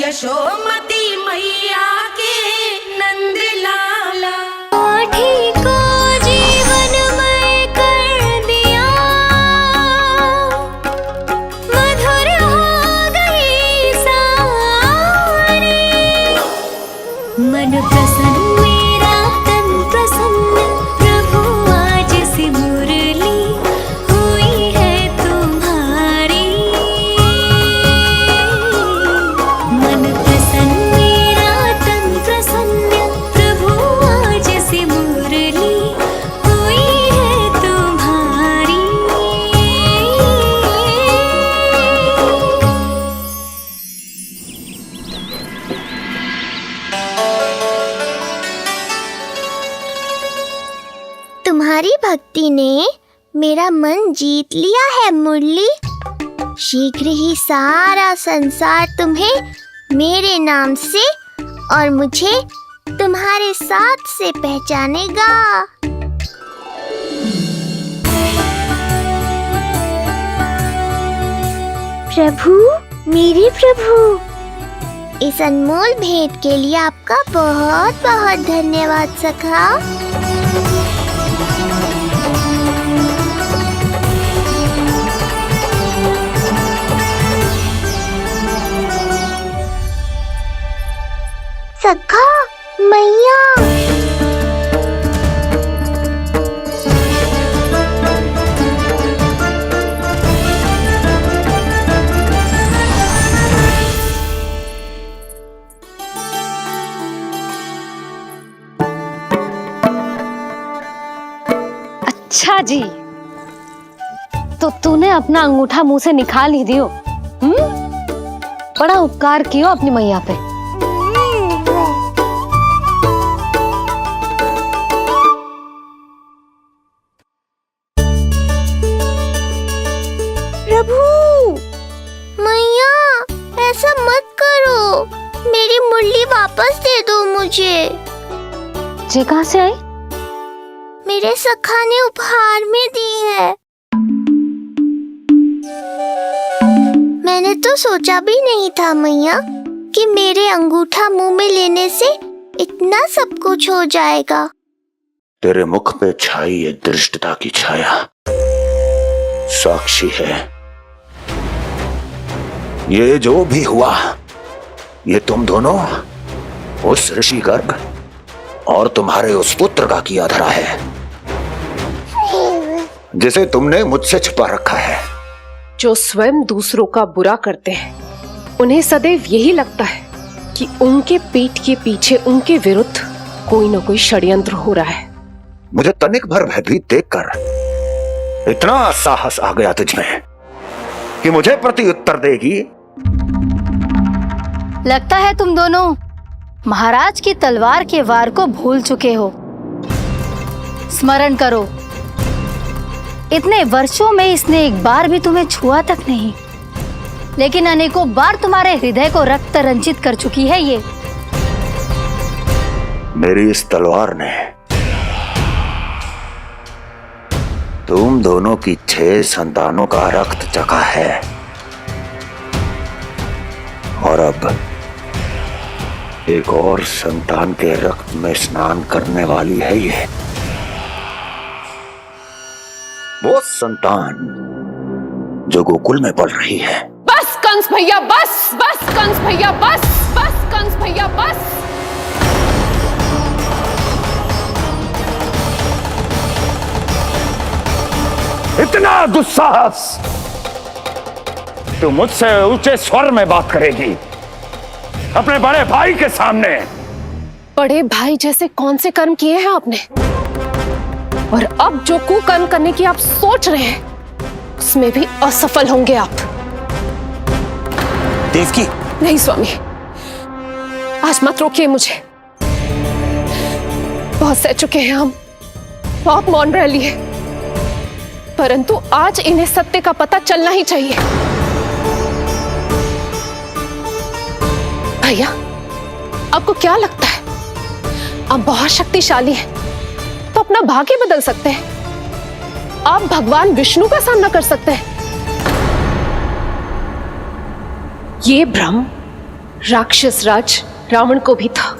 यशोमती मैया के नंद लाला। आठी को जीवनमय कर दिया, मधुर हो गई सारी। मन प्रसन्न मेरा तन प्रसन्न, प्रभु आज से मुरली हुई है तुम्हारी। मन प्रसन्न मेरा तन प्रसन्न, प्रभु आज से मुरली हुई है तुम्हारी। तुम्हारी भक्ति ने मेरा मन जीत लिया है मुरली। शीघ्र ही सारा संसार तुम्हें मेरे नाम से और मुझे तुम्हारे साथ से पहचानेगा। प्रभु, मेरे प्रभु, इस अनमोल भेंट के लिए आपका बहुत बहुत धन्यवाद सखा। सखा मैया, अच्छा जी, तो तूने अपना अंगूठा मुंह से निकाल ही दियो। बड़ा उपकार कियो अपनी मैया पे। प्रभु, मैया, ऐसा मत करो। मेरी मुरली वापस दे दो मुझे। जे कहाँ से आई? मेरे सखा ने उपहार में दी है। मैंने तो सोचा भी नहीं था मैया कि मेरे अंगूठा मुंह में लेने से इतना सब कुछ हो जाएगा। तेरे मुख पे छाई ये दृष्टता की छाया साक्षी है। ये जो भी हुआ, ये तुम दोनों, उस ऋषि गर्ग और तुम्हारे उस पुत्र का किया धरा है, जिसे तुमने मुझसे छुपा रखा है। जो स्वयं दूसरों का बुरा करते हैं, उन्हें सदैव यही लगता है कि उनके पीठ के पीछे उनके विरुद्ध कोई न कोई षड्यंत्र हो रहा है। मुझे तनिक भर भयभीत देखकर इतना साहस आ गया तुझमें कि मुझे प्रति उत्तर देगी। लगता है तुम दोनों महाराज की तलवार के वार को भूल चुके हो। स्मरण करो, इतने वर्षों में इसने एक बार भी तुम्हें छुआ तक नहीं, लेकिन अनेकों बार तुम्हारे हृदय को रक्त रंजित कर चुकी है ये। मेरी इस तलवार ने तुम दोनों की 6 संतानों का रक्त चखा है, और अब एक और संतान के रक्त में स्नान करने वाली है ये। वो संतान जो गोकुल में पल रही है। बस कंस भैया, बस बस कंस भैया, बस बस कंस भैया, बस। इतना दुस्साहस! तू मुझसे ऊंचे स्वर में बात करेगी अपने बड़े भाई के सामने? बड़े भाई जैसे कौन से कर्म किए हैं आपने? और अब जो कुकर्म करने की आप सोच रहे हैं, उसमें भी असफल होंगे आप। देवकी! नहीं स्वामी, आज मत रोकिए मुझे। बहुत सह चुके हैं हम, आप मौन रह लिए, परंतु आज इन्हें सत्य का पता चलना ही चाहिए। भैया, आपको क्या लगता है आप बहुत शक्तिशाली हैं, तो अपना भाग्य बदल सकते हैं? आप भगवान विष्णु का सामना कर सकते हैं। ये भ्रम राक्षस राज रावण को भी था,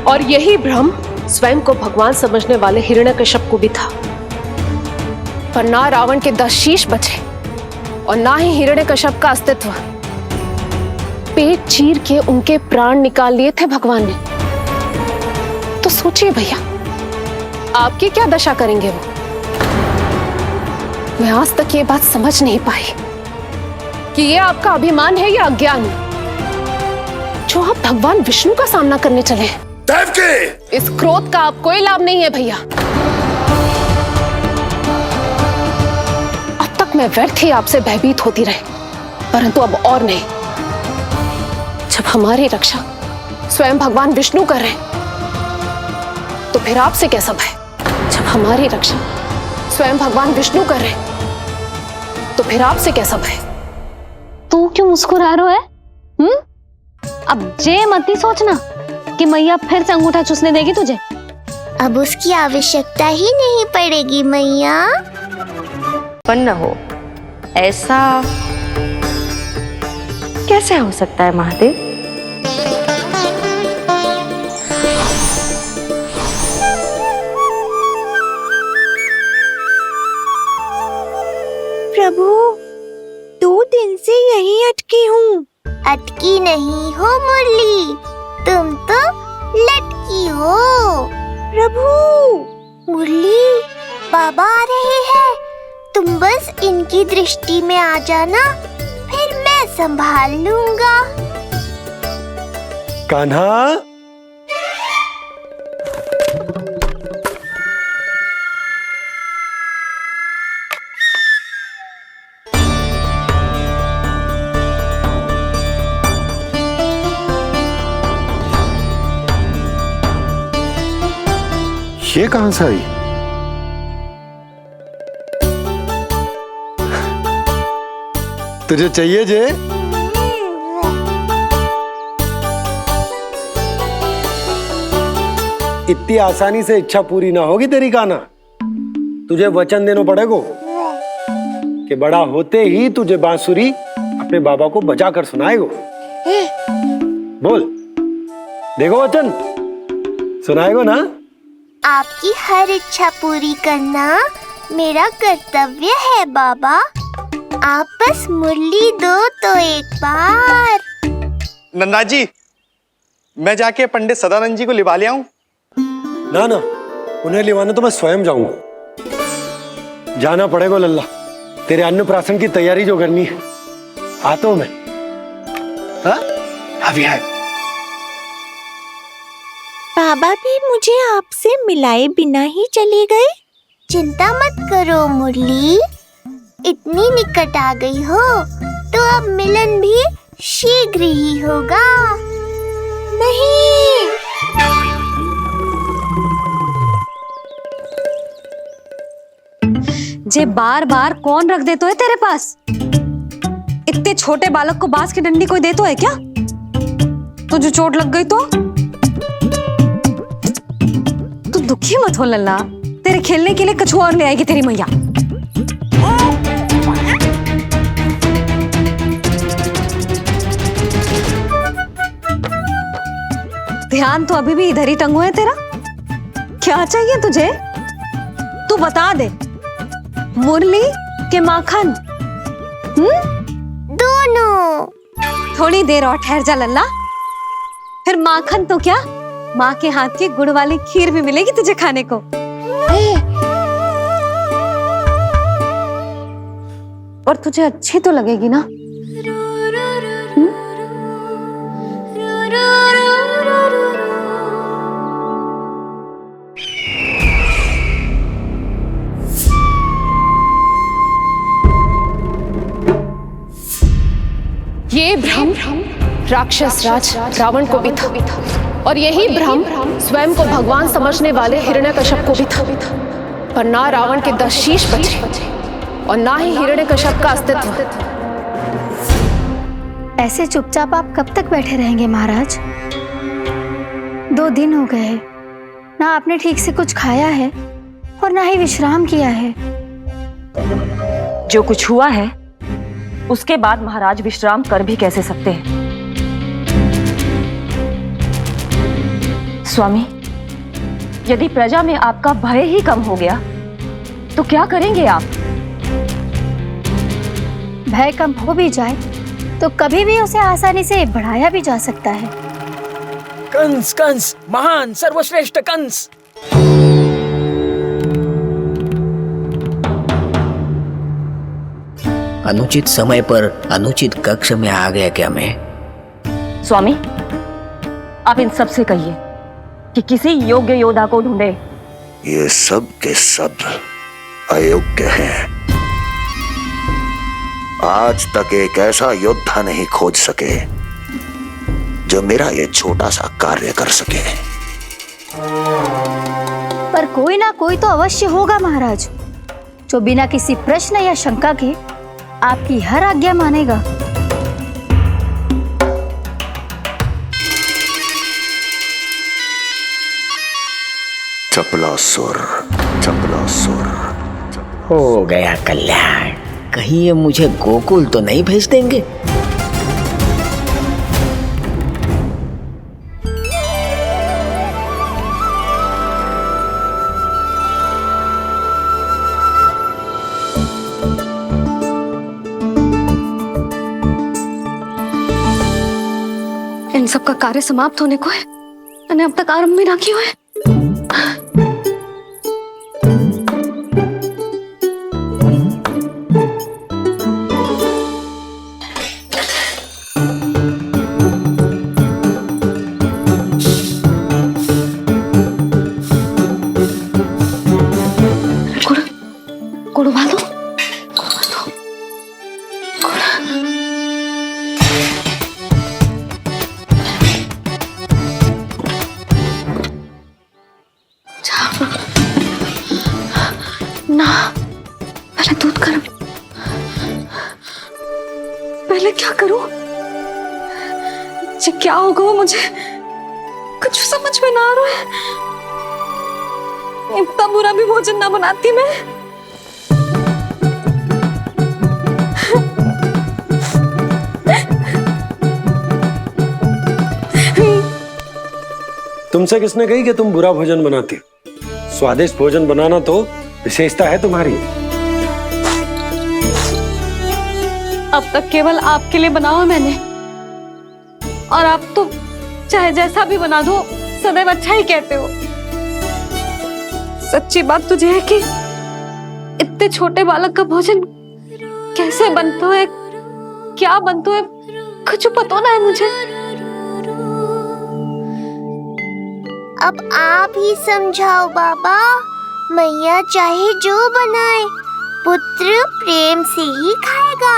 और यही भ्रम स्वयं को भगवान समझने वाले हिरण्यकश्यप को भी था। पर ना रावण के 10 शीश बचे और ना ही हिरण्यकश्यप का अस्तित्व। पेट चीर के उनके प्राण निकाल लिए थे भगवान ने। तो सोचिए भैया, आपकी क्या दशा करेंगे वो? मैं आज तक ये बात समझ नहीं पाई कि ये आपका अभिमान है या अज्ञान, जो आप भगवान विष्णु का सामना करने चले। देवकी! इस क्रोध का आप कोई लाभ नहीं है भैया। अब तक मैं व्यर्थ ही आपसे भयभीत होती रही, परंतु अब और नहीं। जब हमारी रक्षा स्वयं भगवान विष्णु कर रहे हैं, तो फिर आपसे कैसा भय? जब हमारी रक्षा स्वयं भगवान विष्णु कर रहे हैं, तो फिर आपसे कैसा भय? तू क्यों मुस्कुरा रहा है? अब जे मत ही सोचना कि मैया फिर से अंगूठा चूसने देगी तुझे। अब उसकी आवश्यकता ही नहीं पड़ेगी मैया। उत्पन्न हो, ऐसा कैसे हो सकता है महादेव? प्रभु, 2 दिन से यहीं अटकी हूँ। अटकी नहीं हो मुरली, तुम तो लटकी हो। प्रभु, मुरली, बाबा आ रहे हैं। तुम बस इनकी दृष्टि में आ जाना, फिर मैं संभाल लूंगा। कान्हा, ये कहां से आई? तुझे चाहिए जे? इतनी आसानी से इच्छा पूरी ना होगी तेरी कान्हा। तुझे वचन देना पड़ेगा कि बड़ा होते ही तुझे बांसुरी अपने बाबा को बजा कर सुनाएगो। बोल, देखो वचन सुनाएगो ना? आपकी हर इच्छा पूरी करना मेरा कर्तव्य है बाबा। आप बस मुरली दो तो एक बार। नंदा जी, मैं जाके पंडित सदानंद जी को लिवा ले आऊं? ना ना, उन्हें लिवाना तो मैं स्वयं जाऊंगा। जाना पड़ेगा लल्ला, तेरे अन्नप्राशन की तैयारी जो करनी है। आता हूं मैं। हाँ? अभी है। बाबा भी मुझे आपसे मिलाए बिना ही चले गए। चिंता मत करो मुरली, इतनी निकट आ गई हो तो अब मिलन भी शीघ्र ही होगा। नहीं, जे बार बार कौन रख दे तो है तेरे पास? इतने छोटे बालक को बांस की डंडी कोई दे तो है क्या? तुझे चोट लग गई तो? तू दुखी मत हो लल्ला, तेरे खेलने के लिए कछुआ और ले आएगी तेरी मैया। ध्यान तो अभी भी इधर ही टंगू है तेरा। क्या चाहिए तुझे? तू बता दे। मुरली के माखन? दोनों। थोड़ी देर और ठहर जा लल्ला, फिर माखन तो क्या, माँ के हाथ की गुड़ वाली खीर भी मिलेगी तुझे खाने को। और तुझे अच्छी तो लगेगी ना? ये भ्रम राक्षस राज रावण को भी था, और यही भ्रम स्वयं को भगवान समझने वाले हिरण्यकश्यप को भी था। पर ना रावण के 10 शीश बचे और ना ही हिरण्यकश्यप का अस्तित्व। ऐसे चुपचाप आप कब तक बैठे रहेंगे महाराज? 2 दिन हो गए, ना आपने ठीक से कुछ खाया है और ना ही विश्राम किया है। जो कुछ हुआ है उसके बाद महाराज विश्राम कर भी कैसे सकते हैं? स्वामी, यदि प्रजा में आपका भय ही कम हो गया तो क्या करेंगे आप? भय कम हो भी जाए तो कभी भी उसे आसानी से बढ़ाया भी जा सकता है। कंस कंस, महान सर्वश्रेष्ठ कंस। अनुचित समय पर अनुचित कक्ष में आ गया क्या मैं? स्वामी, आप इन सब से कहिए कि किसी योग्य योद्धा को ढूंढे। ये सब के सब अयोग्य हैं। आज तक एक ऐसा योद्धा नहीं खोज सके जो मेरा ये छोटा सा कार्य कर सके। पर कोई ना कोई तो अवश्य होगा महाराज, जो बिना किसी प्रश्न या शंका के आपकी हर आज्ञा मानेगा। चपलासुर, चपलासुर। हो गया कल्याण। कहीं ये मुझे गोकुल तो नहीं भेज देंगे? इन सब का कार्य समाप्त होने को है, मैंने अब तक आरंभ भी ना किया है। गुड़ उबाल दो। ना, पहले दूध गर्म। पहले क्या करूं? क्या होगा वो मुझे कुछ समझ में ना आ रहा है। इतना बुरा भी भोजन ना बनाती मैं। तुमसे किसने कही कि तुम बुरा भोजन बनाती हो? स्वादिष्ट भोजन बनाना तो विशेषता है तुम्हारी। अब तक केवल आपके लिए बनाओ है मैंने, और आप तो चाहे जैसा भी बना दो सदैव अच्छा ही कहते हो। सच्ची बात तुझे है कि इतने छोटे बालक का भोजन कैसे बनता है, क्या बनता है, कुछ पता ना है मुझे। अब आप ही समझाओ बाबा। मैया चाहे जो बनाए, पुत्र प्रेम से ही खाएगा।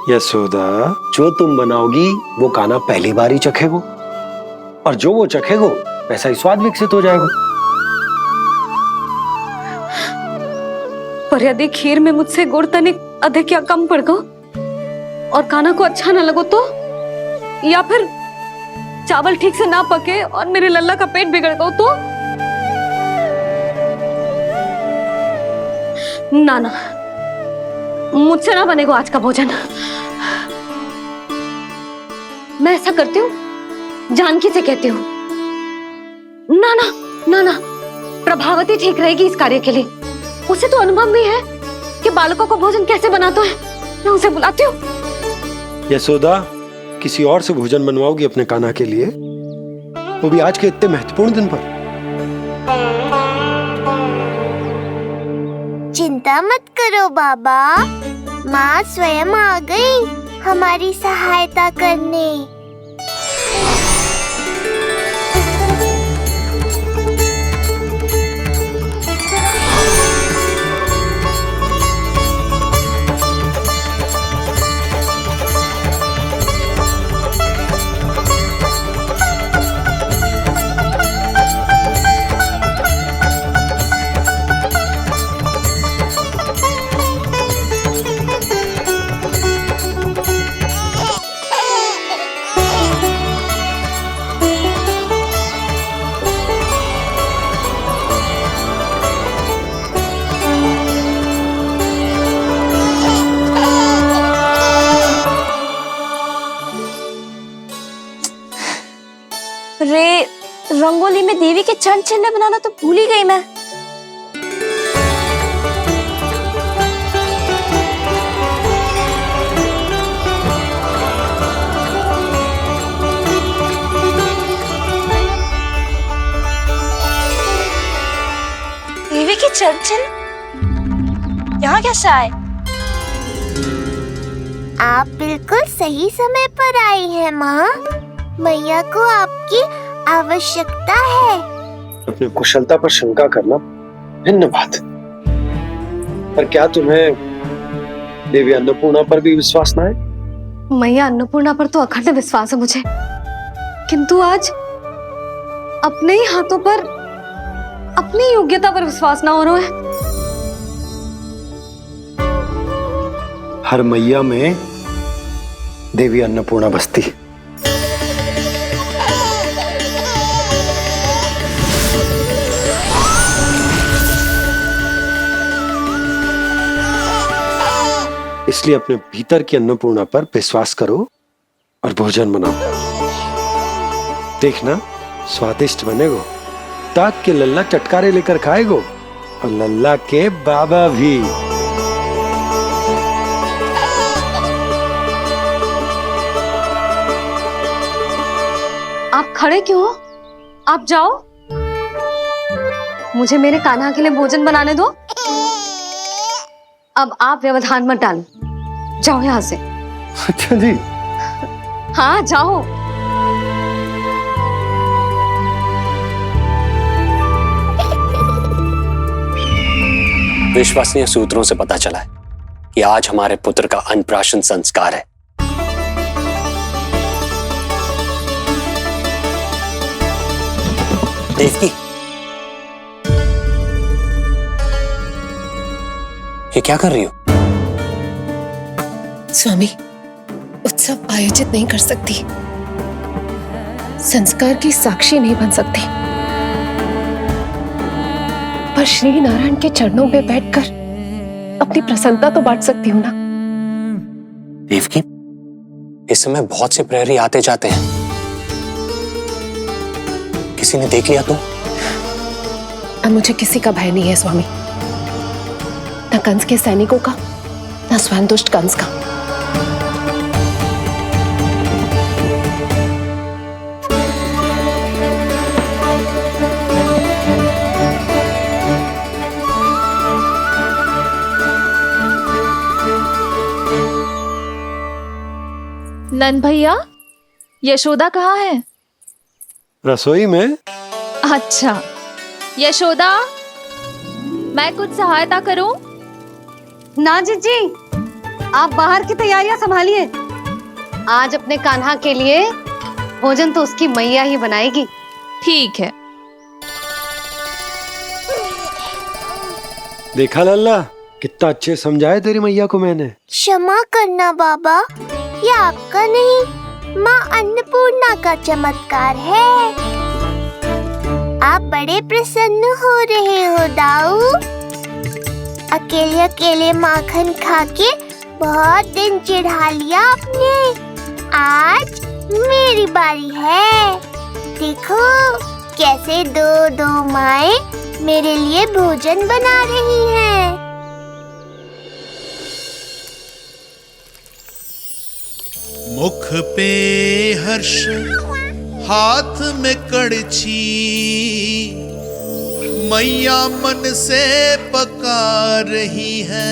यशोदा, जो तुम बनाओगी वो कान्हा पहली बार ही चखेगो, और जो वो चखेगो वैसा ही स्वाद विकसित हो जाएगा। पर यदि खीर में मुझसे गुड़ तनिक अधिक या कम पड़ गो और कान्हा को अच्छा न लगो तो, या फिर चावल ठीक से ना पके और मेरे लल्ला का पेट बिगड़ गो तो? ना ना, मुझसे ना बनेगा आज का भोजन। मैं ऐसा करती हूँ, जानकी से कहती हूँ। ना ना ना ना, प्रभावती ठीक रहेगी इस कार्य के लिए। उसे तो अनुभव भी है कि बालकों को भोजन कैसे बनाता है। मैं उसे बुलाती हूँ। यशोदा, किसी और से भोजन बनवाओगी अपने कान्हा के लिए, वो भी आज के इतने महत्वपूर्ण दिन पर? चिंता मत करो बाबा, माँ स्वयं आ गई हमारी सहायता करने। रे रंगोली में देवी के चरण चिन्ह बनाना तो भूल ही गई मैं। देवी के चरण चिन्ह यहाँ कैसे आए? आप बिल्कुल सही समय पर आई हैं माँ। मैया को आपकी आवश्यकता है। अपनी कुशलता पर शंका करना भिन्न बात, पर क्या तुम्हें देवी अन्नपूर्णा पर भी विश्वास ना है? मैया अन्नपूर्णा पर तो अखंड विश्वास है मुझे, किंतु आज अपने ही हाथों पर अपनी योग्यता पर विश्वास ना हो रहा है। हर मैया में देवी अन्नपूर्णा बसती। इसलिए अपने भीतर की अन्नपूर्णा पर विश्वास करो और भोजन बनाओ। देखना स्वादिष्ट बनेगो। ताक के लल्ला चटकारे लेकर खाएगो और लल्ला के बाबा भी। आप खड़े क्यों हो? आप जाओ, मुझे मेरे कान्हा के लिए भोजन बनाने दो। अब आप व्यवधान मत डालो, जाओ यहाँ से। अच्छा जी। हाँ जाओ। विश्वसनीय सूत्रों से पता चला है कि आज हमारे पुत्र का अन्नप्राशन संस्कार है। देवकी, ये क्या कर रही हो? स्वामी, उत्सव आयोजित नहीं कर सकती, संस्कार की साक्षी नहीं बन सकती, पर श्री नारायण के चरणों में बैठकर अपनी प्रसन्नता तो बांट सकती हूँ ना। देवकी, इस समय बहुत से प्रहरी आते जाते हैं, किसी ने देख लिया तो? अब मुझे किसी का भय नहीं है स्वामी, न कंस के सैनिकों का, न स्वयं दुष्ट कंस का। नंद भैया, यशोदा कहाँ है? रसोई में। अच्छा, यशोदा, मैं कुछ सहायता करूं? ना जीजी, आप बाहर की तैयारियां संभालिए। आज अपने कान्हा के लिए भोजन तो उसकी मैया ही बनाएगी। ठीक है। देखा लल्ला, कितना अच्छे समझाया तेरी मैया को मैंने। क्षमा करना बाबा, ये आपका नहीं, माँ अन्नपूर्णा का चमत्कार है। आप बड़े प्रसन्न हो रहे हो दाऊ। अकेले अकेले माखन खा के बहुत दिन चिढ़ा लिया आपने। आज मेरी बारी है। देखो कैसे दो दो माएं मेरे लिए भोजन बना रही हैं। मुख पे हर्ष, हाथ में कड़छी, मैया मन से पका रही है।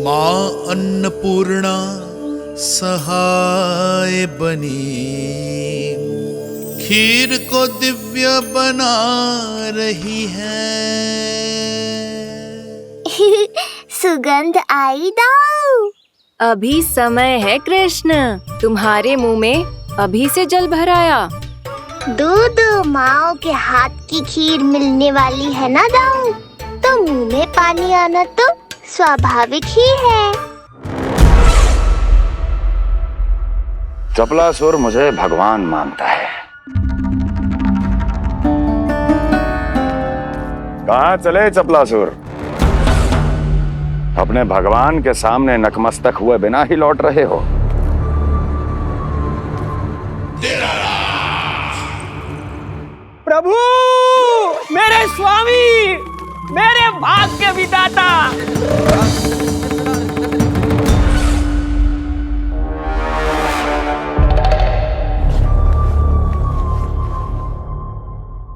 माँ अन्नपूर्णा सहाय बनी, खीर को दिव्य बना रही है। सुगंध आई दाऊ। अभी समय है कृष्ण, तुम्हारे मुंह में अभी से जल भर आया। दो माओ के हाथ की खीर मिलने वाली है ना दाऊ, तो मुंह में पानी आना तो स्वाभाविक ही है। चपलासुर मुझे भगवान मानता है। कहाँ चले चपलासुर? अपने भगवान के सामने नतमस्तक हुए बिना ही लौट रहे हो। प्रभु, मेरे स्वामी, मेरे भाग्य विधाता।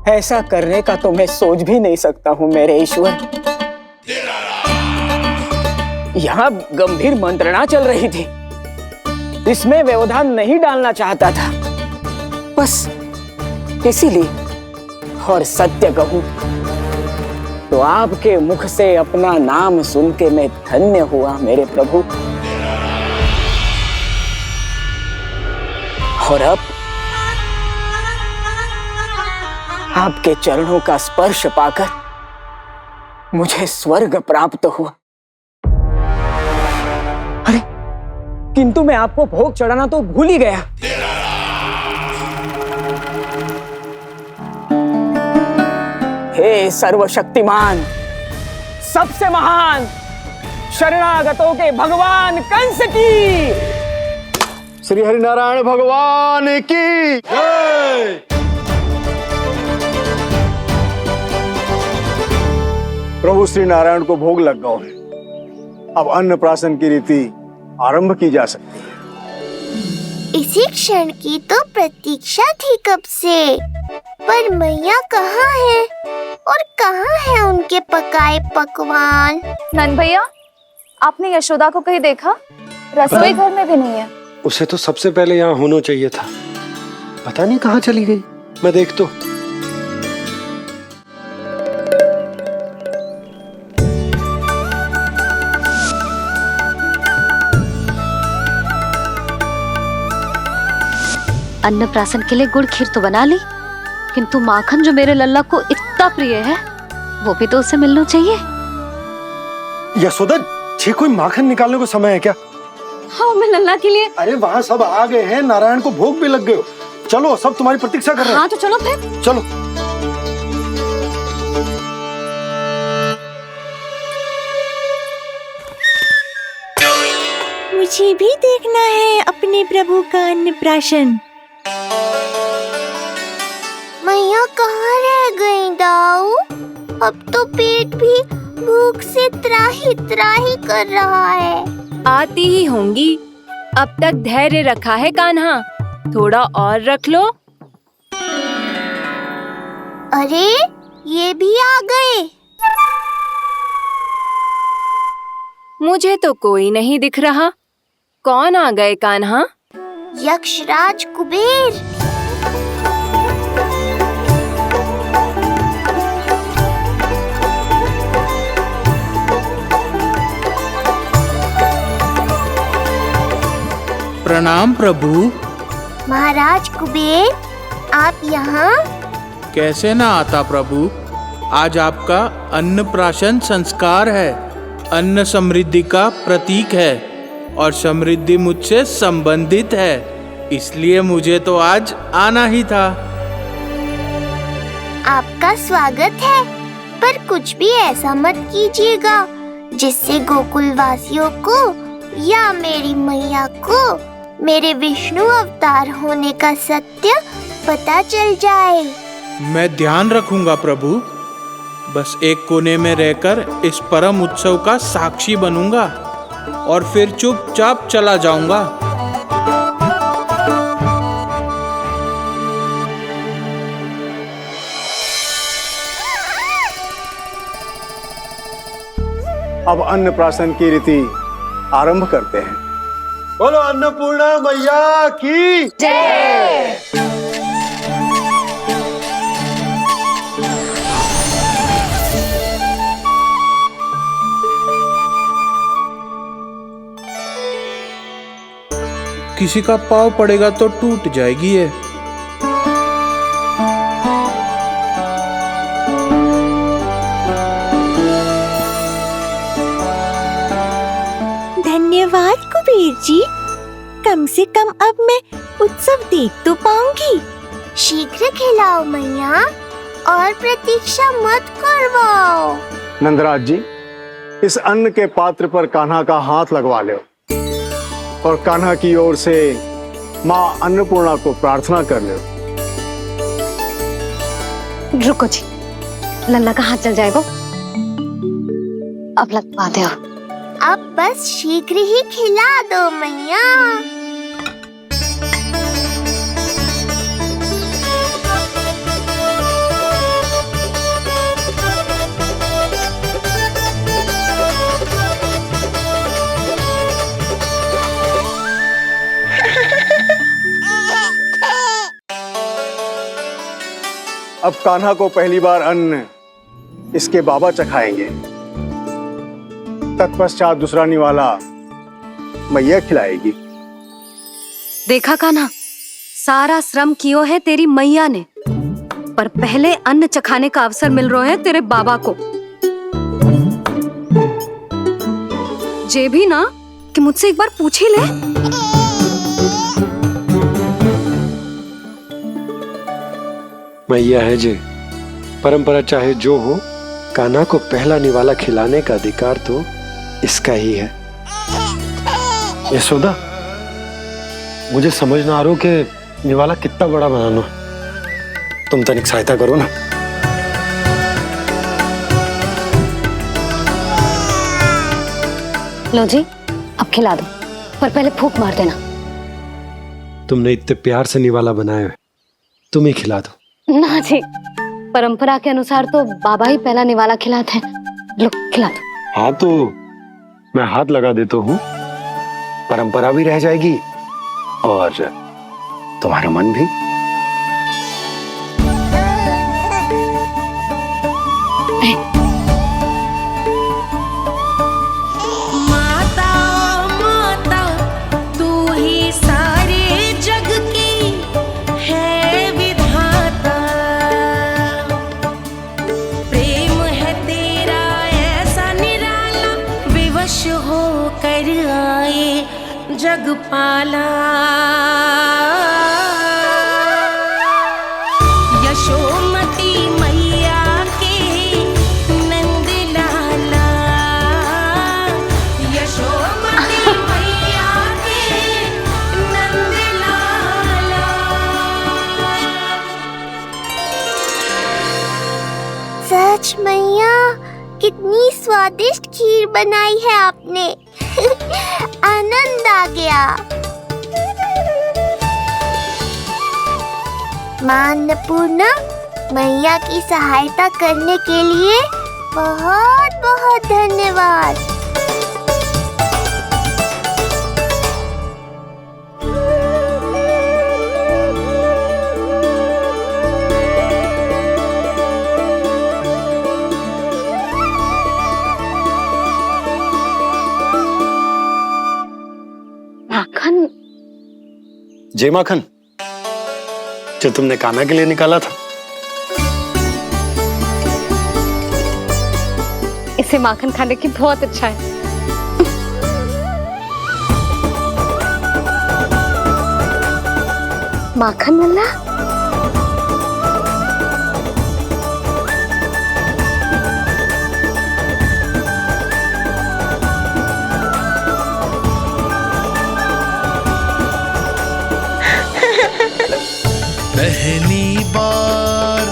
ऐसा करने का तो मैं सोच भी नहीं सकता हूँ मेरे ईश्वर। यहाँ गंभीर मंत्रणा चल रही थी, इसमें व्यवधान नहीं डालना चाहता था, बस इसीलिए। और सत्य कहूं तो आपके मुख से अपना नाम सुन के मैं धन्य हुआ मेरे प्रभु। और अब आपके चरणों का स्पर्श पाकर मुझे स्वर्ग प्राप्त हुआ। अरे किंतु मैं आपको भोग चढ़ाना तो भूल ही गया। हे सर्वशक्तिमान, सबसे महान, शरणागतों के भगवान कंस की, श्री हरिनारायण भगवान की जय। प्रभु श्री नारायण को भोग लग गया है, अब अन्नप्राशन की रीति आरंभ की जा सकती है। इसी क्षण की तो प्रतीक्षा थी कब से, पर मैया कहाँ है और कहाँ है उनके पकाए पकवान? नंद भैया, आपने यशोदा को कहीं देखा? रसोई घर में भी नहीं है। उसे तो सबसे पहले यहाँ होना चाहिए था, पता नहीं कहाँ चली गई। मैं देख तो। अन्नप्राशन के लिए गुड़ खीर तो बना ली, किंतु माखन जो मेरे लल्ला को इतना प्रिय है, वो भी तो उसे मिलना चाहिए। यशोदा जी, कोई माखन निकालने को समय है क्या? हाँ, मैं लल्ला के लिए। अरे वहाँ सब आ गए हैं, नारायण को भोग भी लग गए हो। चलो, सब तुम्हारी प्रतीक्षा कर रहे हैं। हाँ तो चलो फिर। चलो। मुझे भी देखना है अपने प्रभु का अन्नप्राशन। मैया कहाँ रह गई दाऊ? अब तो पेट भी भूख से त्राही त्राही कर रहा है। आती ही होंगी। अब तक धैर्य रखा है कान्हा, थोड़ा और रख लो। अरे ये भी आ गए। मुझे तो कोई नहीं दिख रहा। कौन आ गए कान्हा? यक्षराज कुबेर। प्रणाम प्रभु। महाराज कुबेर, आप यहाँ? कैसे ना आता प्रभु, आज आपका अन्नप्राशन संस्कार है। अन्न समृद्धि का प्रतीक है और समृद्धि मुझसे संबंधित है, इसलिए मुझे तो आज आना ही था। आपका स्वागत है, पर कुछ भी ऐसा मत कीजिएगा जिससे गोकुल वासियों को या मेरी मैया को मेरे विष्णु अवतार होने का सत्य पता चल जाए। मैं ध्यान रखूंगा प्रभु, बस एक कोने में रहकर इस परम उत्सव का साक्षी बनूंगा और फिर चुपचाप चला जाऊंगा। अब अन्नप्राशन की रीति आरंभ करते हैं। बोलो अन्नपूर्णा मैया की जय। किसी का पाँव पड़ेगा तो टूट जाएगी ये। धन्यवाद कुबेर जी, कम से कम अब मैं उत्सव देख तो पाऊंगी। शीघ्र खिलाओ मैया और प्रतीक्षा मत करवाओ। नंदराज जी, इस अन्न के पात्र पर कान्हा का हाथ लगवा लो और कान्हा की ओर से माँ अन्नपूर्णा को प्रार्थना कर लो। रुको जी, लल्ला का हाथ चल जाएगा, अब लगवाते हो। अब बस शीघ्र ही खिला दो मैया। अब कान्हा को पहली बार अन्न इसके बाबा चखाएंगे, तत्पश्चात दूसरा निवाला मैया खिलाएगी। देखा कान्हा, सारा श्रम कियो है तेरी मैया ने, पर पहले अन्न चखाने का अवसर मिल रहा है तेरे बाबा को। जे भी ना कि मुझसे एक बार पूछ ही ले। मैया है जे, परंपरा चाहे जो हो, कान्हा को पहला निवाला खिलाने का अधिकार तो इसका ही है। यशोदा, मुझे समझ ना आ रहा कि निवाला कितना बड़ा बनाना, तुम तनिक सहायता करो ना। लो जी, अब खिला दो, पर पहले फूंक मार देना। तुमने इतने प्यार से निवाला बनाया है, तुम ही खिला दो। ना जी, परंपरा के अनुसार तो बाबा ही पहला निवाला खिलाते हैं। लो खिला दो। हाँ तो मैं हाथ लगा देता हूँ, परंपरा भी रह जाएगी और तुम्हारा मन भी। माता माता तू ही सारे जग की है विधाता, प्रेम है तेरा ऐसा निराला, विवश हो कर आए जग पाला। यशोमती मैया के नंद लाला, यशोमती मैया के नंद लाला। सच मैया, कितनी स्वादिष्ट खीर बनाई है आपने। आनंद आ गया। मां अन्नपूर्णा, मैया की सहायता करने के लिए बहुत बहुत धन्यवाद। माखन? जय माखन, जो तुमने कान्हा के लिए निकाला था। इसे माखन खाने की बहुत अच्छा है। माखन लल्ला, पहली बार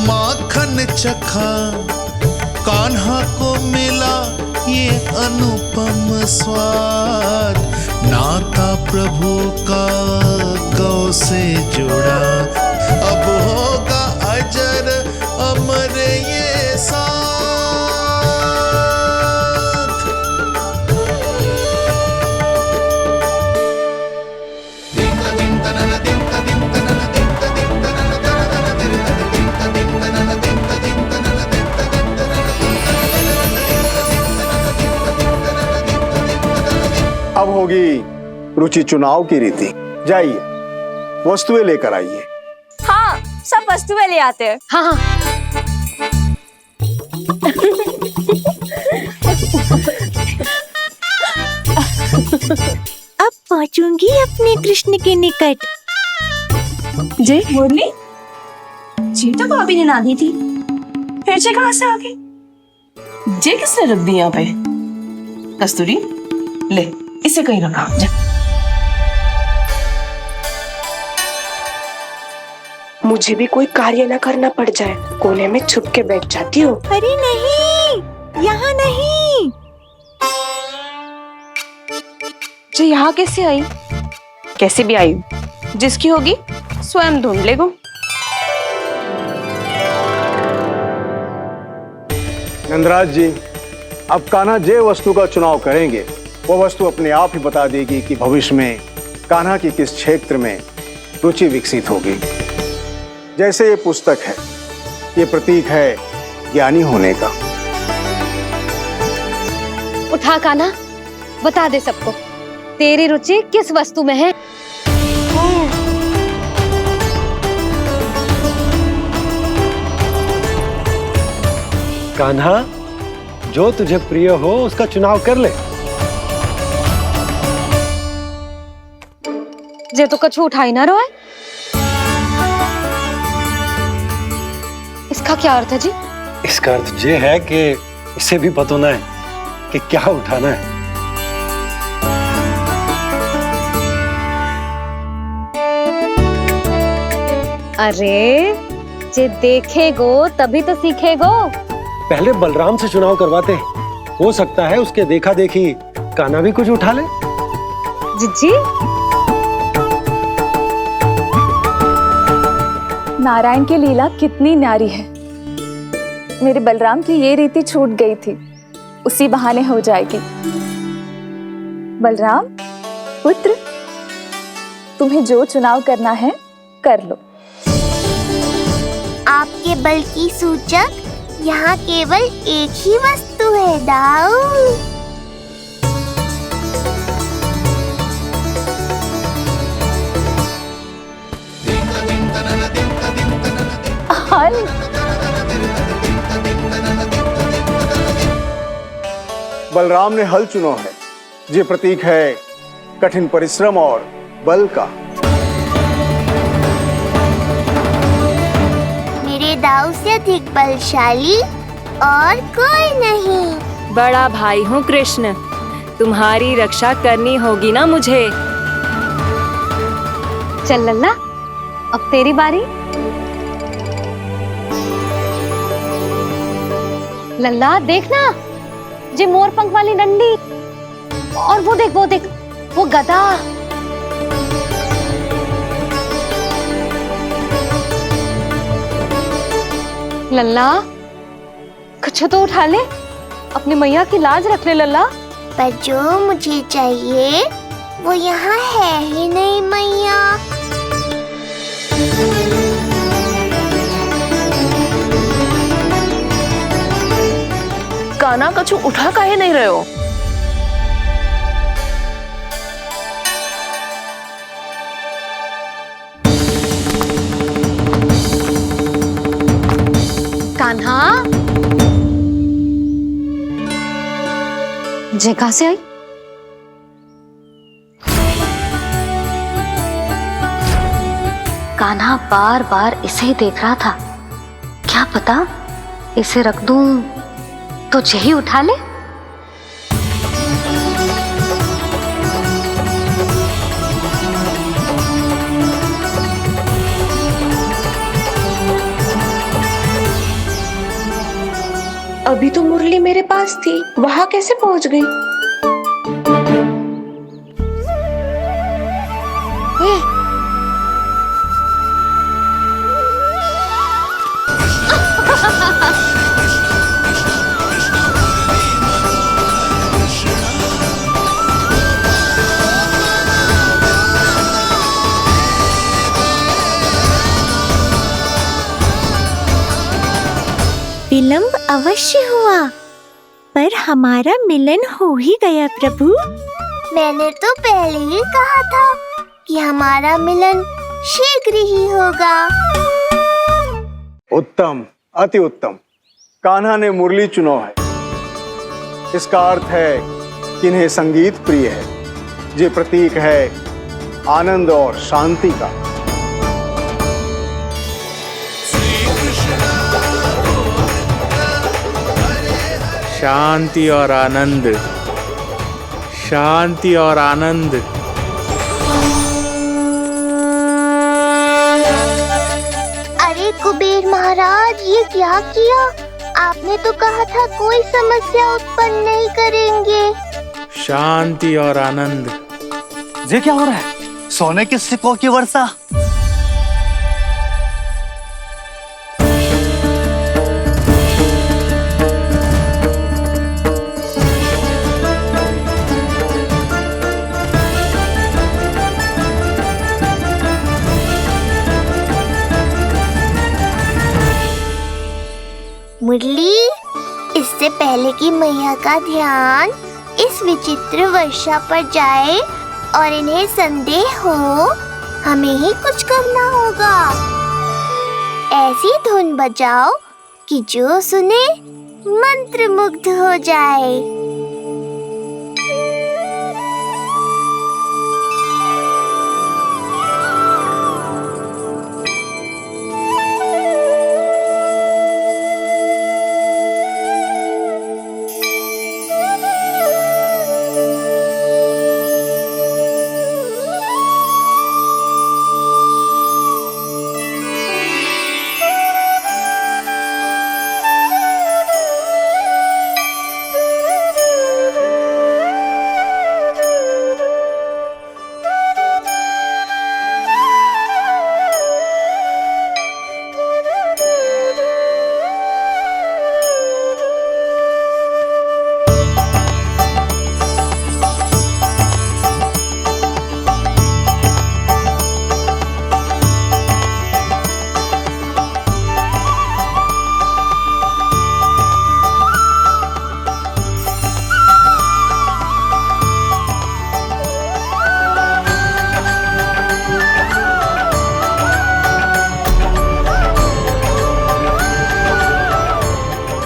माखन चखा, कान्हा को मिला ये अनुपम स्वाद, नाता प्रभु का गौ से जुड़ा, अब होगा अजर अमर ये साथ। अब होगी रुचि चुनाव की रीति। जाइए, वस्तुएं लेकर आइए। हाँ, सब वस्तुएं ले आते हैं। हाँ हाँ। अब पहुंचूंगी अपने कृष्ण के निकट। जय मुरली, चीता को अभी निना दी थी, फिर से कहां से आ गई? जे किसने रख दी यहाँ पे? कस्तूरी, ले इसे कहीं रखा जा। मुझे भी कोई कार्य न करना पड़ जाए, कोने में छुप के बैठ जाती हो। अरे नहीं, यहाँ नहीं। जो यहाँ कैसे आई? कैसे भी आई, जिसकी होगी स्वयं ढूंढ लेगो। नंदराज जी, अब कान्हा जे वस्तु का चुनाव करेंगे वो वस्तु अपने आप ही बता देगी कि भविष्य में कान्हा की किस क्षेत्र में रुचि विकसित होगी। जैसे ये पुस्तक है, ये प्रतीक है ज्ञानी होने का। उठा कान्हा, बता दे सबको तेरी रुचि किस वस्तु में है। कान्हा, जो तुझे प्रिय हो उसका चुनाव कर ले। जे तो कछु उठाई ना रोए। इसका क्या अर्थ है जी? इसका अर्थ ये है कि इसे भी बतौना है कि क्या उठाना है। अरे जे देखेगो तभी तो सीखेगो। पहले बलराम से चुनाव करवाते हैं, हो सकता है उसके देखा देखी कान्हा भी कुछ उठा ले। जिज्जी, नारायण की लीला कितनी न्यारी है। मेरे बलराम की ये रीति छूट गई थी, उसी बहाने हो जाएगी। बलराम पुत्र, तुम्हें जो चुनाव करना है कर लो। आपके बल की सूचक यहाँ केवल एक ही वस्तु है दाऊ। हल। बलराम ने हल चुना है, ये प्रतीक है कठिन परिश्रम और बल का। मेरे दाऊ से अधिक बलशाली और कोई नहीं। बड़ा भाई हूँ कृष्ण, तुम्हारी रक्षा करनी होगी ना मुझे। चल लल्ला, अब तेरी बारी। लल्ला देखना, जे मोर पंख वाली डंडी, और वो देख वो गदा। लल्ला कुछ तो उठा ले, अपनी मैया की लाज रख ले लल्ला। पर जो मुझे चाहिए वो यहाँ है ही नहीं मैया। कान्हा कछु उठा काहे नहीं रहे हो? कान्हा, जगह से आई। कान्हा बार बार इसे ही देख रहा था। क्या पता इसे रख दूं तो यही उठा ले। अभी तो मुरली मेरे पास थी, वहां कैसे पहुंच गई? विलंब अवश्य हुआ, पर हमारा मिलन हो ही गया प्रभु। मैंने तो पहले ही कहा था कि हमारा मिलन शीघ्र ही होगा। उत्तम, अति उत्तम। कान्हा ने मुरली चुना है, इसका अर्थ है कि इन्हें संगीत प्रिय है। ये प्रतीक है आनंद और शांति का। शांति और आनंद, शांति और आनंद। महाराज, ये क्या किया? आपने तो कहा था कोई समस्या उत्पन्न नहीं करेंगे। शांति और आनंद। ये क्या हो रहा है? सोने के सिक्कों की वर्षा। मुरली, इससे पहले कि मैया का ध्यान इस विचित्र वर्षा पर जाए और इन्हें संदेह हो, हमें ही कुछ करना होगा। ऐसी धुन बजाओ कि जो सुने मंत्रमुग्ध हो जाए।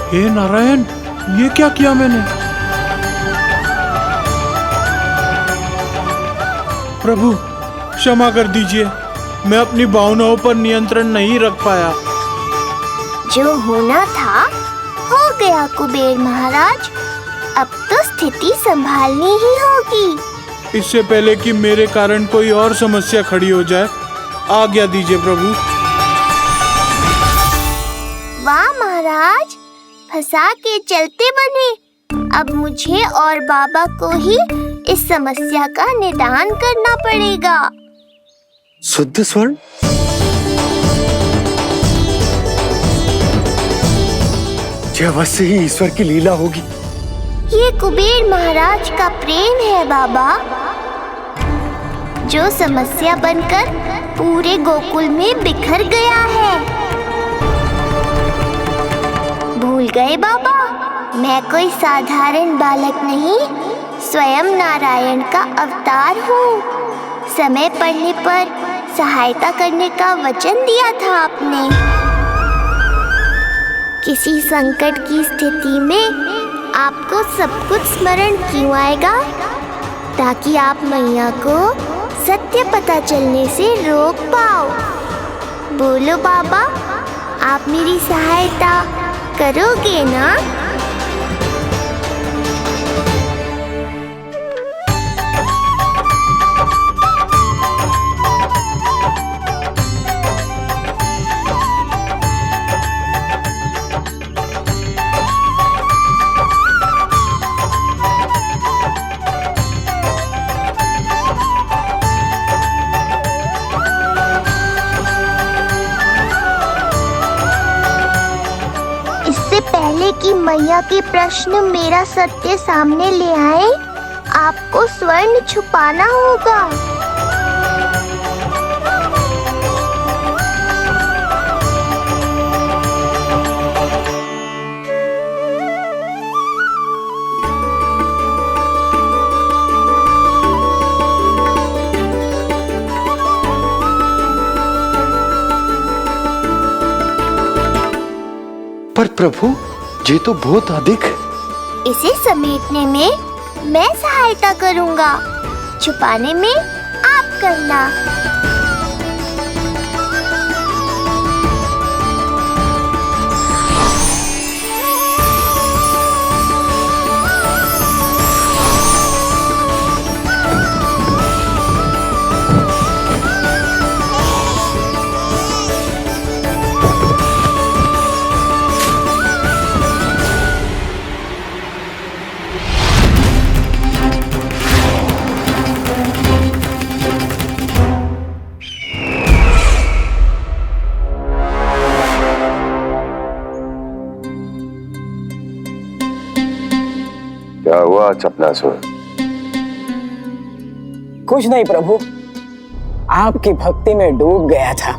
हे नारायण, ये क्या किया मैंने? प्रभु क्षमा कर दीजिए, मैं अपनी भावनाओं पर नियंत्रण नहीं रख पाया। जो होना था हो गया कुबेर महाराज, अब तो स्थिति संभालनी ही होगी। इससे पहले कि मेरे कारण कोई और समस्या खड़ी हो जाए, आज्ञा दीजिए प्रभु। वाह महाराज, फंसा के चलते बने। अब मुझे और बाबा को ही इस समस्या का निदान करना पड़ेगा। शुद्ध स्वर्ण? यह अवश्य ही ईश्वर की लीला होगी। ये कुबेर महाराज का प्रेम है बाबा, जो समस्या बनकर पूरे गोकुल में बिखर गया है। भूल गए बाबा, मैं कोई साधारण बालक नहीं, स्वयं नारायण का अवतार हूँ। समय पड़ने पर सहायता करने का वचन दिया था आपने। किसी संकट की स्थिति में आपको सब कुछ स्मरण क्यों आएगा? ताकि आप मैया को सत्य पता चलने से रोक पाओ। बोलो बाबा, आप मेरी सहायता करोगे ना? पहले कि मैया के प्रश्न मेरा सत्य सामने ले आए, आपको स्वर्ण छुपाना होगा। पर प्रभु, ये तो बहुत अधिक। इसे समेटने में मैं सहायता करूंगा, छुपाने में आप करना। हुआ चपलासुर? कुछ नहीं प्रभु, आपकी भक्ति में डूब गया था।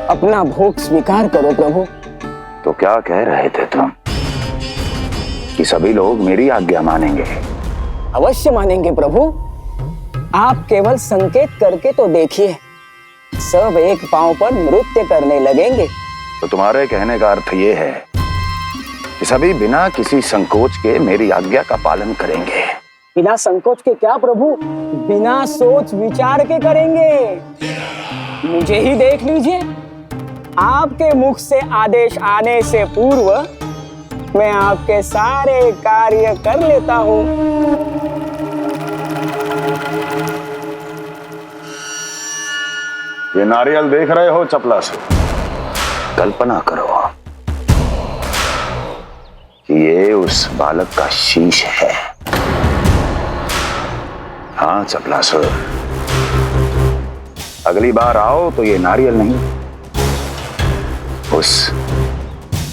अपना भोग स्वीकार करो प्रभु। तो क्या कह रहे थे तुम कि सभी लोग मेरी आज्ञा मानेंगे? अवश्य मानेंगे प्रभु। आप केवल संकेत करके तो देखिए, सब एक पांव पर नृत्य करने लगेंगे। तो तुम्हारे कहने का अर्थ ये है कि सभी बिना किसी संकोच के मेरी आज्ञा का पालन करेंगे? बिना संकोच के क्या प्रभु, बिना सोच विचार के करेंगे। मुझे ही देख लीजिए, आपके मुख से आदेश आने से पूर्व मैं आपके सारे कार्य कर लेता हूँ। ये नारियल देख रहे हो चपलासुर? कल्पना करो कि ये उस बालक का शीश है। हाँ चपलासुर, अगली बार आओ तो ये नारियल नहीं, उस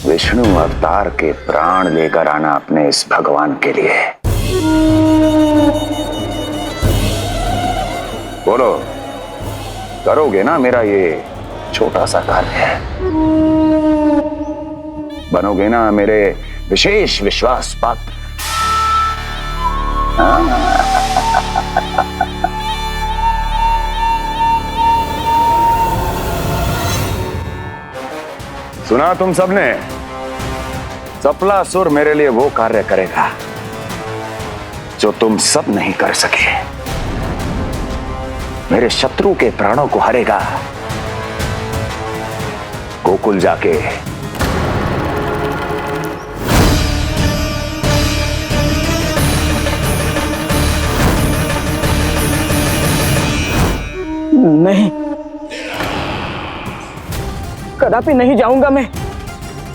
विष्णु अवतार के प्राण लेकर आना अपने इस भगवान के लिए। बोलो, करोगे ना मेरा ये छोटा सा कार्य? बनोगे ना मेरे विशेष विश्वास पात्र? सुना तुम सबने? चपलासुर मेरे लिए वो कार्य करेगा जो तुम सब नहीं कर सके। मेरे शत्रु के प्राणों को हरेगा। गोकुल जाके नहीं, कदापि नहीं जाऊंगा मैं,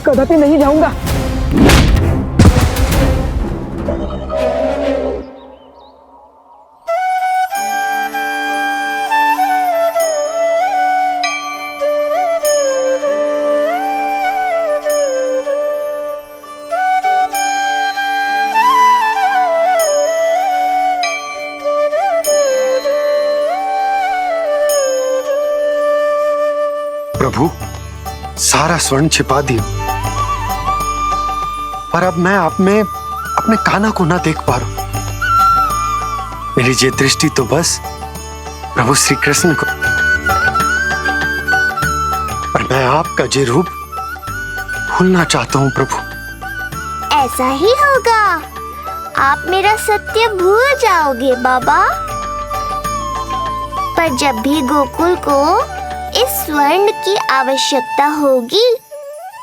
कदापि नहीं जाऊंगा। प्रभु, सारा स्वर्ण छिपा दिया, पर अब मैं आप में अपने कान्हा को ना देख पा रहा हूं। मेरी ये दृष्टि तो बस प्रभु श्री कृष्ण को, पर मैं आपका ये रूप भूलना चाहता हूं प्रभु। ऐसा ही होगा, आप मेरा सत्य भूल जाओगे बाबा। पर जब भी गोकुल को इस स्वर्ण की आवश्यकता होगी,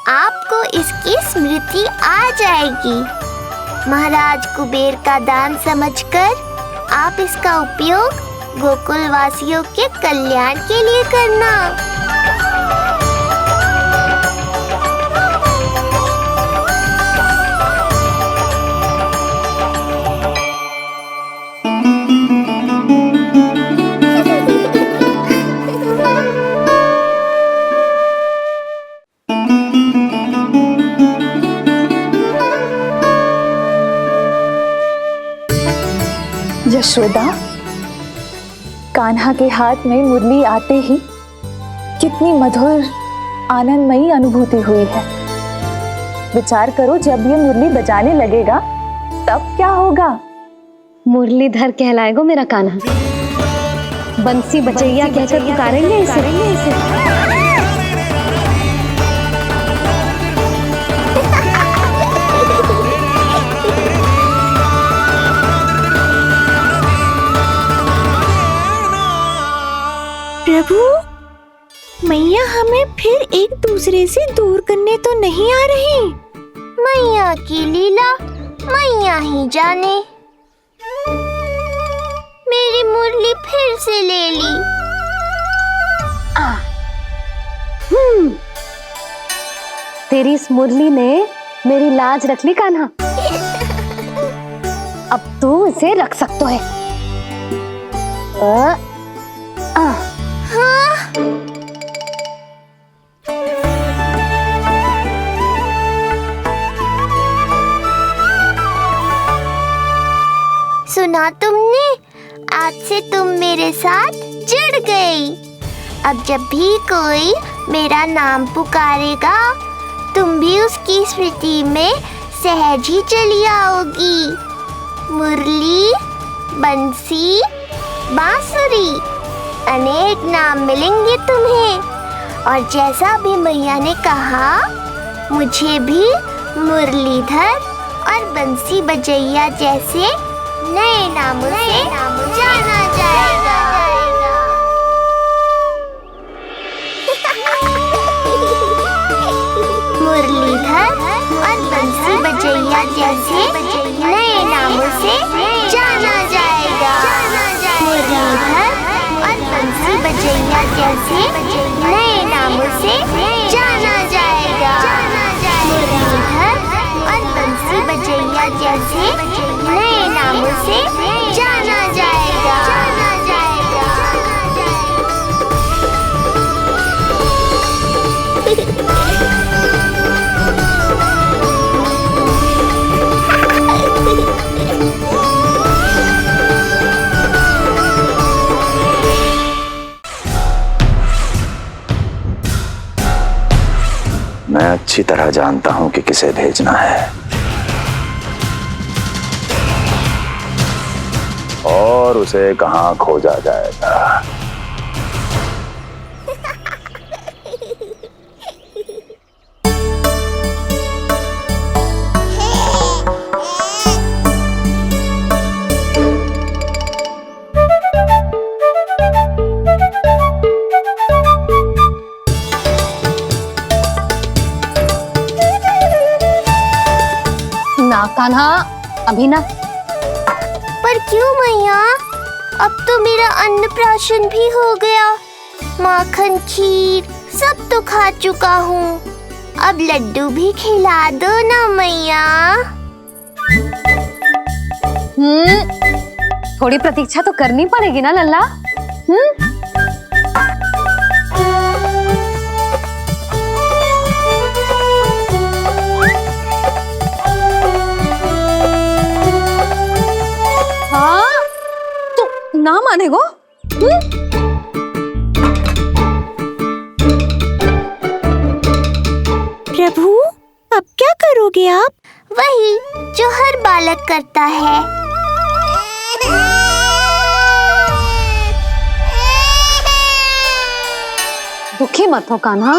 आपको इसकी स्मृति आ जाएगी। महाराज कुबेर का दान समझकर आप इसका उपयोग गोकुल वासियों के कल्याण के लिए करना। यशोदा, कान्हा के हाथ में मुरली आते ही कितनी मधुर आनंदमयी अनुभूति हुई है। विचार करो, जब ये मुरली बजाने लगेगा तब क्या होगा? मुरलीधर कहलाएगा मेरा कान्हा। बंसी बजैया कहकर पुकारेंगे इसे। प्रभु, मैया हमें फिर एक दूसरे से दूर करने तो नहीं आ रही। मैया की लीला मैया ही जाने। मेरी मुरली फिर से ले ली। तेरी इस मुरली ने मेरी लाज रख ली कान्हा। अब तू इसे रख सकता है। हाँ। सुना तुमने? आज से तुम मेरे साथ जुड़ गई। अब जब भी कोई मेरा नाम पुकारेगा, तुम भी उसकी स्मृति में सहज ही चली आओगी। मुरली, बंसी, बांसुरी, अनेक नाम मिलेंगे तुम्हें। और जैसा भी मैया ने कहा, मुझे भी मुरलीधर और बंसी बजैया जैसे नए नामों से जाना जाएगा। मुरलीधर और बंसी बजैया जैसे नए नामों से जाना जाएगा। मुरलीधर और बंसी बजैया जैसे नए नामों से जाना जाएगा। मुरलीधर और बंसी बजैया जैसे नए नामों से जाना जाएगा। मैं अच्छी तरह जानता हूं कि किसे भेजना है और उसे कहां खोजा जाएगा। ना कान्हा, अभी ना। पर क्यों मैया? अब तो मेरा अन्नप्राशन भी हो गया। माखन, खीर सब तो खा चुका हूँ। अब लड्डू भी खिला दो ना मैया। थोड़ी प्रतीक्षा तो करनी पड़ेगी ना लल्ला। हाँ, तो ना माने गो। प्रभु, अब क्या करोगे आप? वही जो हर बालक करता है। दुखी मत हो कान्हा,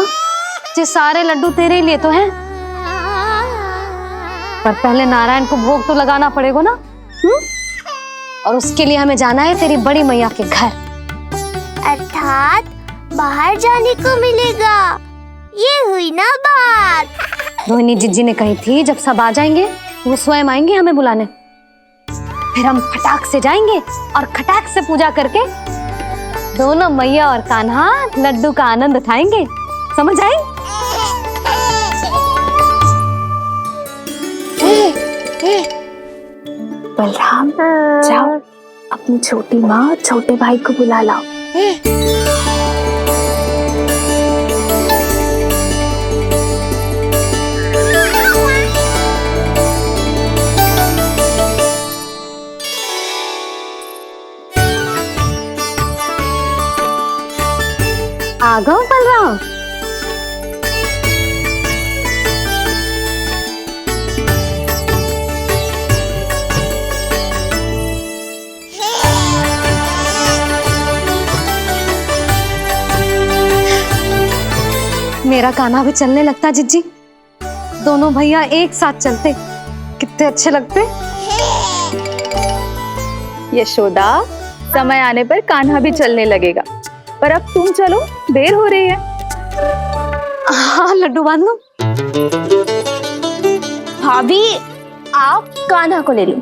ये सारे लड्डू तेरे लिए तो हैं। पर पहले नारायण को भोग तो लगाना पड़ेगा ना। और उसके लिए हमें जाना है तेरी बड़ी मैया के घर। अर्थात बाहर जाने को मिलेगा। ये हुई ना बात। रोहिणी जिज्जी ने कही थी जब सब आ जाएंगे वो स्वयं आएंगे हमें बुलाने। फिर हम फटाक से जाएंगे और खटाक से पूजा करके दोनों मैया और कान्हा लड्डू का आनंद उठाएंगे। समझ आई? बलराम, जाओ अपनी छोटी माँ और छोटे भाई को बुला लाओ। आ गओ बलराम। मेरा कान्हा भी चलने लगता जिज्जी। दोनों भैया एक साथ चलते कितने अच्छे लगते। यशोदा, समय आने पर कान्हा भी चलने लगेगा, पर अब तुम चलो, देर हो रही है। हाँ, लड्डू बांध लो। भाभी, आप कान्हा को ले लो।